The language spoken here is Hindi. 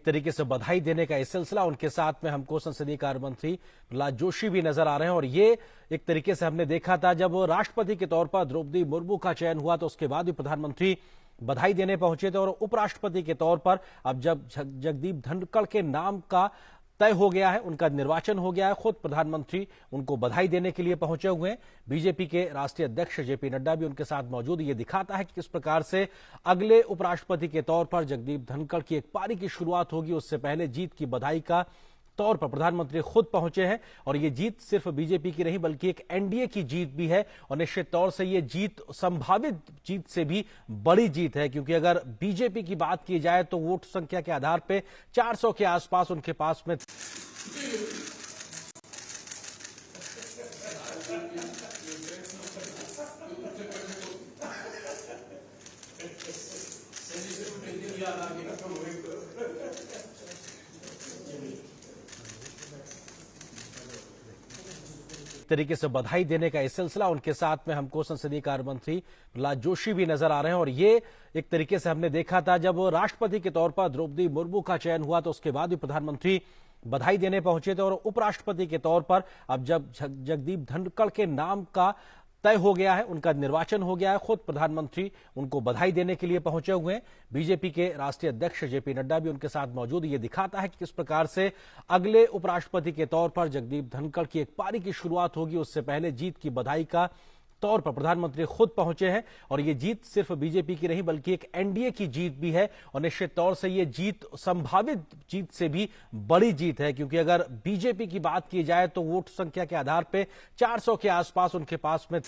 तरीके से बधाई देने का ये सिलसिला, उनके साथ में हमको संसदीय कार्य मंत्री प्रहलाद जोशी भी नजर आ रहे हैं। और ये एक तरीके से हमने देखा था जब राष्ट्रपति के तौर पर द्रौपदी मुर्मू का चयन हुआ तो उसके बाद भी प्रधानमंत्री बधाई देने पहुंचे थे। और उपराष्ट्रपति के तौर पर अब जब जगदीप धनखड़ के नाम का तय हो गया है, उनका निर्वाचन हो गया है, खुद प्रधानमंत्री उनको बधाई देने के लिए पहुंचे हुए हैं। बीजेपी के राष्ट्रीय अध्यक्ष जेपी नड्डा भी उनके साथ मौजूद। ये दिखाता है कि किस प्रकार से अगले उपराष्ट्रपति के तौर पर जगदीप धनखड़ की एक पारी की शुरुआत होगी। उससे पहले जीत की बधाई का तौर पर प्रधानमंत्री खुद पहुंचे हैं। और ये जीत सिर्फ बीजेपी की नहीं बल्कि एक एनडीए की जीत भी है। और निश्चित तौर से ये जीत संभावित जीत से भी बड़ी जीत है, क्योंकि अगर बीजेपी की बात की जाए तो वोट संख्या के आधार पर 400 के आसपास उनके पास में तरीके से बधाई देने का ये सिलसिला, उनके साथ में हमको संसदीय कार्य मंत्री प्रहलाद जोशी भी नजर आ रहे हैं। और ये एक तरीके से हमने देखा था जब राष्ट्रपति के तौर पर द्रौपदी मुर्मू का चयन हुआ तो उसके बाद भी प्रधानमंत्री बधाई देने पहुंचे थे। और उपराष्ट्रपति के तौर पर अब जब जगदीप धनखड़ के नाम का तय हो गया है, उनका निर्वाचन हो गया है, खुद प्रधानमंत्री उनको बधाई देने के लिए पहुंचे हुए हैं। बीजेपी के राष्ट्रीय अध्यक्ष जेपी नड्डा भी उनके साथ मौजूद। ये दिखाता है कि किस प्रकार से अगले उपराष्ट्रपति के तौर पर जगदीप धनखड़ की एक पारी की शुरुआत होगी। उससे पहले जीत की बधाई का तौर पर प्रधानमंत्री खुद पहुंचे हैं। और ये जीत सिर्फ बीजेपी की नहीं बल्कि एक एनडीए की जीत भी है। और निश्चित तौर से ये जीत संभावित जीत से भी बड़ी जीत है, क्योंकि अगर बीजेपी की बात की जाए तो वोट संख्या के आधार पर 400 के आसपास उनके पास में